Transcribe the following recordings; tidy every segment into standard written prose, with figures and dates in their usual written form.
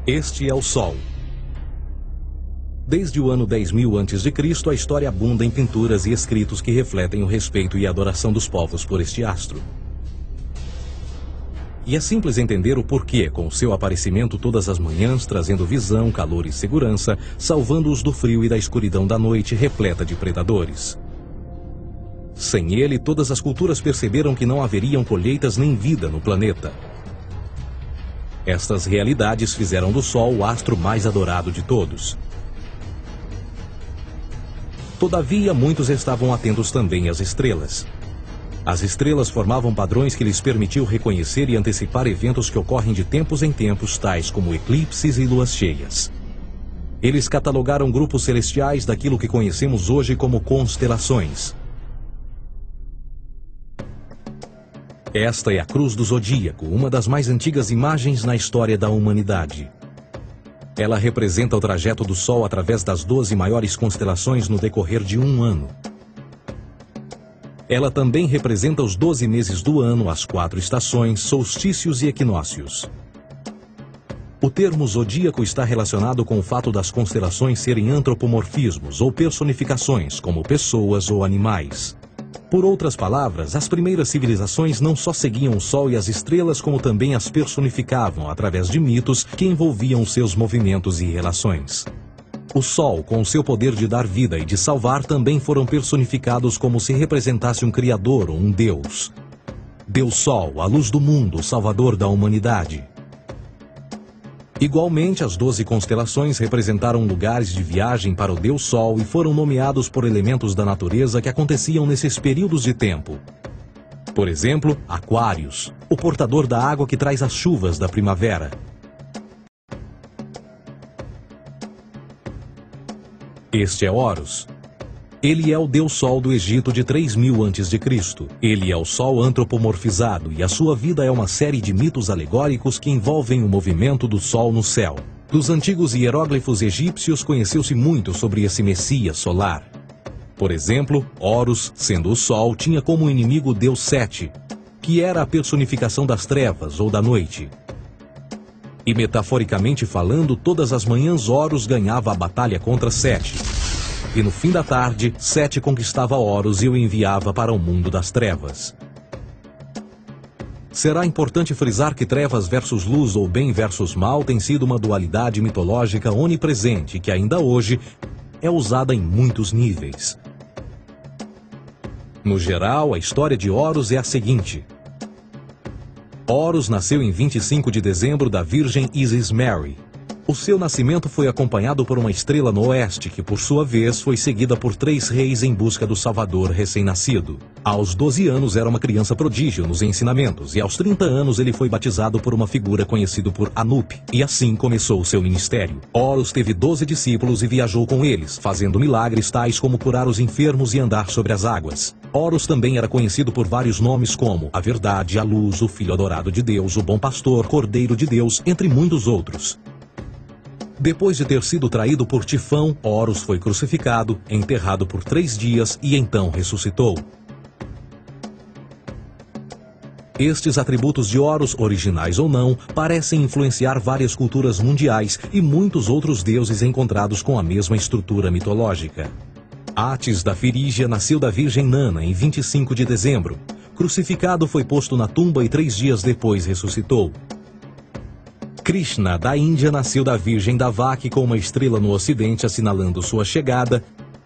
Este é o Sol. Desde o ano 10.000 a.C., a história abunda em pinturas e escritos que refletem o respeito e a adoração dos povos por este astro. E é simples entender o porquê, com seu aparecimento todas as manhãs, trazendo visão, calor e segurança, salvando-os do frio e da escuridão da noite repleta de predadores. Sem ele, todas as culturas perceberam que não haveriam colheitas nem vida no planeta. Estas realidades fizeram do Sol o astro mais adorado de todos. Todavia, muitos estavam atentos também às estrelas. As estrelas formavam padrões que lhes permitiam reconhecer e antecipar eventos que ocorrem de tempos em tempos, tais como eclipses e luas cheias. Eles catalogaram grupos celestiais daquilo que conhecemos hoje como constelações. Esta é a Cruz do Zodíaco, uma das mais antigas imagens na história da humanidade. Ela representa o trajeto do Sol através das 12 maiores constelações no decorrer de um ano. Ela também representa os 12 meses do ano, as 4 estações, solstícios e equinócios. O termo zodíaco está relacionado com o fato das constelações serem antropomorfismos ou personificações, como pessoas ou animais. Por outras palavras, as primeiras civilizações não só seguiam o Sol e as estrelas, como também as personificavam através de mitos que envolviam seus movimentos e relações. O Sol, com seu poder de dar vida e de salvar, também foram personificados como se representasse um Criador ou um Deus. Deus Sol, a luz do mundo, o Salvador da humanidade. Igualmente, as 12 constelações representaram lugares de viagem para o Deus Sol e foram nomeados por elementos da natureza que aconteciam nesses períodos de tempo. Por exemplo, Aquários, o portador da água que traz as chuvas da primavera. Este é Horus. Ele é o Deus Sol do Egito de 3.000 a.C. Ele é o Sol antropomorfizado e a sua vida é uma série de mitos alegóricos que envolvem o movimento do Sol no céu. Dos antigos hieróglifos egípcios conheceu-se muito sobre esse Messias solar. Por exemplo, Horus, sendo o Sol, tinha como inimigo o Deus Sete, que era a personificação das trevas ou da noite. E metaforicamente falando, todas as manhãs Horus ganhava a batalha contra Sete. E no fim da tarde, Sete conquistava Horus e o enviava para o mundo das trevas. Será importante frisar que trevas versus luz ou bem versus mal tem sido uma dualidade mitológica onipresente que ainda hoje é usada em muitos níveis. No geral, a história de Horus é a seguinte. Horus nasceu em 25 de dezembro da Virgem Isis Mary. O seu nascimento foi acompanhado por uma estrela no oeste, que por sua vez foi seguida por 3 reis em busca do Salvador recém-nascido. Aos 12 anos era uma criança prodígio nos ensinamentos, e aos 30 anos ele foi batizado por uma figura conhecida por Anup, e assim começou o seu ministério. Horus teve 12 discípulos e viajou com eles, fazendo milagres tais como curar os enfermos e andar sobre as águas. Horus também era conhecido por vários nomes como a Verdade, a Luz, o Filho Adorado de Deus, o Bom Pastor, Cordeiro de Deus, entre muitos outros. Depois de ter sido traído por Tifão, Horus foi crucificado, enterrado por 3 dias e então ressuscitou. Estes atributos de Horus, originais ou não, parecem influenciar várias culturas mundiais e muitos outros deuses encontrados com a mesma estrutura mitológica. Atis da Firígia nasceu da Virgem Nana em 25 de dezembro. Crucificado, foi posto na tumba e 3 dias depois ressuscitou. Krishna, da Índia, nasceu da Virgem Davaki com uma estrela no ocidente assinalando sua chegada,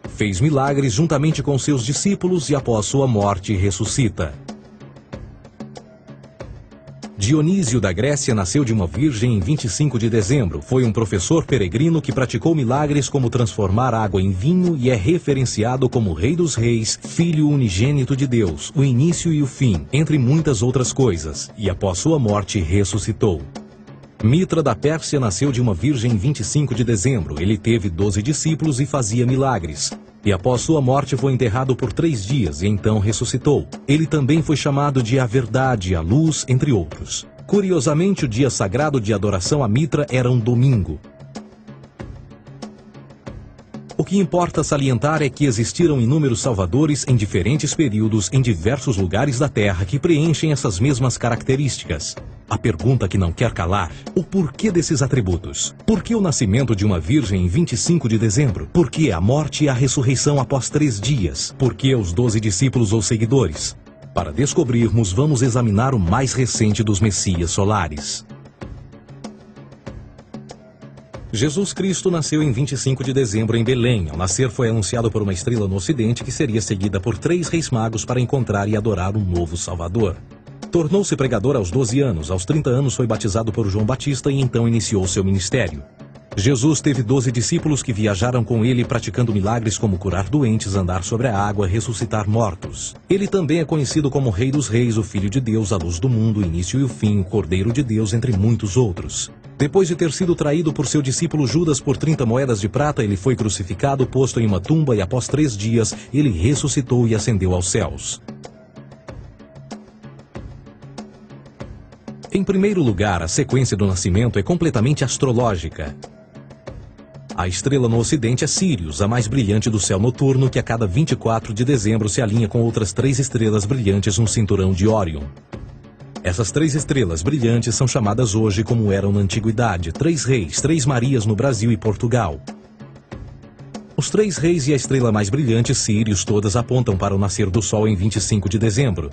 fez milagres juntamente com seus discípulos e após sua morte ressuscita. Dionísio da Grécia nasceu de uma virgem em 25 de dezembro. Foi um professor peregrino que praticou milagres como transformar água em vinho e é referenciado como Rei dos Reis, Filho unigênito de Deus, o início e o fim, entre muitas outras coisas, e após sua morte ressuscitou. Mitra da Pérsia nasceu de uma virgem em 25 de dezembro. Ele teve 12 discípulos e fazia milagres. E após sua morte foi enterrado por 3 dias e então ressuscitou. Ele também foi chamado de a Verdade, a Luz, entre outros. Curiosamente, o dia sagrado de adoração a Mitra era um domingo. O que importa salientar é que existiram inúmeros salvadores em diferentes períodos em diversos lugares da Terra que preenchem essas mesmas características. A pergunta que não quer calar: o porquê desses atributos? Por que o nascimento de uma virgem em 25 de dezembro? Por que a morte e a ressurreição após 3 dias? Por que os 12 discípulos ou seguidores? Para descobrirmos, vamos examinar o mais recente dos Messias solares. Jesus Cristo nasceu em 25 de dezembro em Belém. Ao nascer foi anunciado por uma estrela no ocidente que seria seguida por 3 reis magos para encontrar e adorar um novo Salvador. Tornou-se pregador aos 12 anos. Aos 30 anos foi batizado por João Batista e então iniciou seu ministério. Jesus teve 12 discípulos que viajaram com ele praticando milagres como curar doentes, andar sobre a água, ressuscitar mortos. Ele também é conhecido como Rei dos Reis, o Filho de Deus, a luz do mundo, o início e o fim, o Cordeiro de Deus, entre muitos outros. Depois de ter sido traído por seu discípulo Judas por 30 moedas de prata, ele foi crucificado, posto em uma tumba e após 3 dias ele ressuscitou e ascendeu aos céus. Em primeiro lugar, a sequência do nascimento é completamente astrológica. A estrela no ocidente é Sírius, a mais brilhante do céu noturno, que a cada 24 de dezembro se alinha com outras 3 estrelas brilhantes no cinturão de Órion. Essas 3 estrelas brilhantes são chamadas hoje, como eram na antiguidade, 3 reis, 3 Marias no Brasil e Portugal. Os 3 reis e a estrela mais brilhante, Sírius, todas apontam para o nascer do Sol em 25 de dezembro.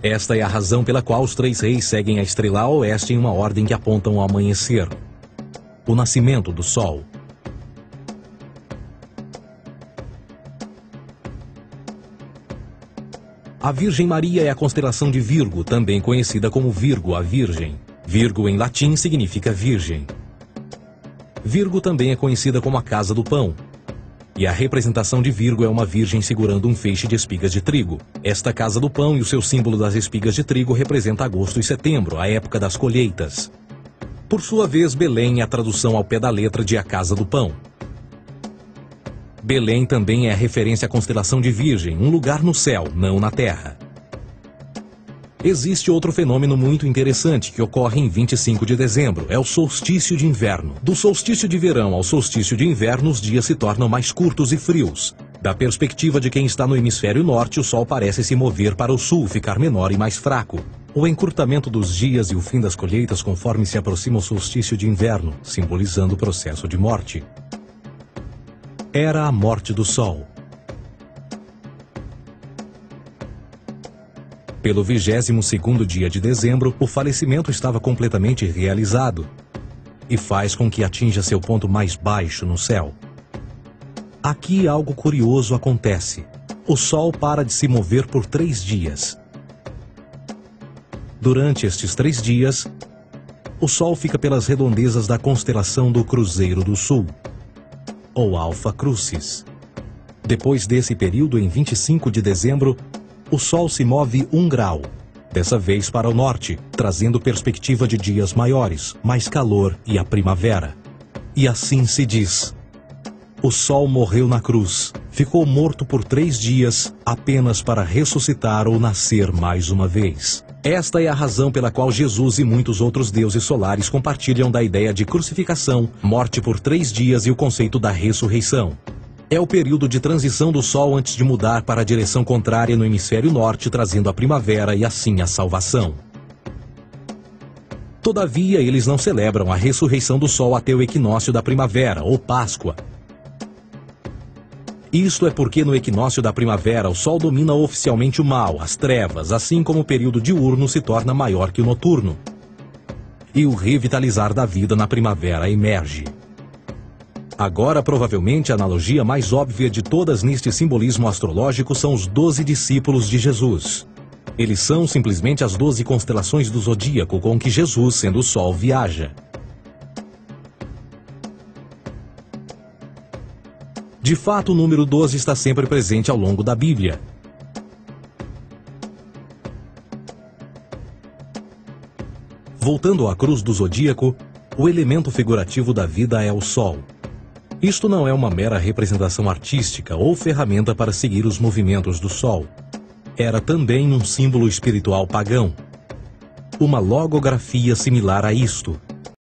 Esta é a razão pela qual os 3 reis seguem a estrela a oeste em uma ordem que apontam ao amanhecer. O nascimento do Sol. A Virgem Maria é a constelação de Virgo, também conhecida como Virgo, a Virgem. Virgo em latim significa virgem. Virgo também é conhecida como a Casa do Pão. E a representação de Virgo é uma virgem segurando um feixe de espigas de trigo. Esta Casa do Pão e o seu símbolo das espigas de trigo representa agosto e setembro, a época das colheitas. Por sua vez, Belém é a tradução ao pé da letra de a Casa do Pão. Belém também é a referência à constelação de Virgem, um lugar no céu, não na terra. Existe outro fenômeno muito interessante que ocorre em 25 de dezembro, é o solstício de inverno. Do solstício de verão ao solstício de inverno, os dias se tornam mais curtos e frios. Da perspectiva de quem está no hemisfério norte, o Sol parece se mover para o sul, ficar menor e mais fraco. O encurtamento dos dias e o fim das colheitas conforme se aproxima o solstício de inverno, simbolizando o processo de morte. Era a morte do Sol. Pelo 22º dia de dezembro, o falecimento estava completamente realizado e faz com que atinja seu ponto mais baixo no céu. Aqui algo curioso acontece. O Sol para de se mover por 3 dias. Durante estes 3 dias, o Sol fica pelas redondezas da constelação do Cruzeiro do Sul, ou Alfa Crucis. Depois desse período, em 25 de dezembro, o Sol se move 1 grau, dessa vez para o norte, trazendo perspectiva de dias maiores, mais calor e a primavera. E assim se diz: o Sol morreu na cruz, ficou morto por 3 dias, apenas para ressuscitar ou nascer mais uma vez. Esta é a razão pela qual Jesus e muitos outros deuses solares compartilham da ideia de crucificação, morte por 3 dias e o conceito da ressurreição. É o período de transição do Sol antes de mudar para a direção contrária no hemisfério norte, trazendo a primavera e assim a salvação. Todavia, eles não celebram a ressurreição do Sol até o equinócio da primavera, ou Páscoa. Isto é porque no equinócio da primavera o Sol domina oficialmente o mal, as trevas, assim como o período diurno se torna maior que o noturno. E o revitalizar da vida na primavera emerge. Agora, provavelmente, a analogia mais óbvia de todas neste simbolismo astrológico são os 12 discípulos de Jesus. Eles são simplesmente as 12 constelações do zodíaco com que Jesus, sendo o Sol, viaja. De fato, o número 12 está sempre presente ao longo da Bíblia. Voltando à cruz do zodíaco, o elemento figurativo da vida é o Sol. Isto não é uma mera representação artística ou ferramenta para seguir os movimentos do Sol. Era também um símbolo espiritual pagão. Uma logografia similar a isto.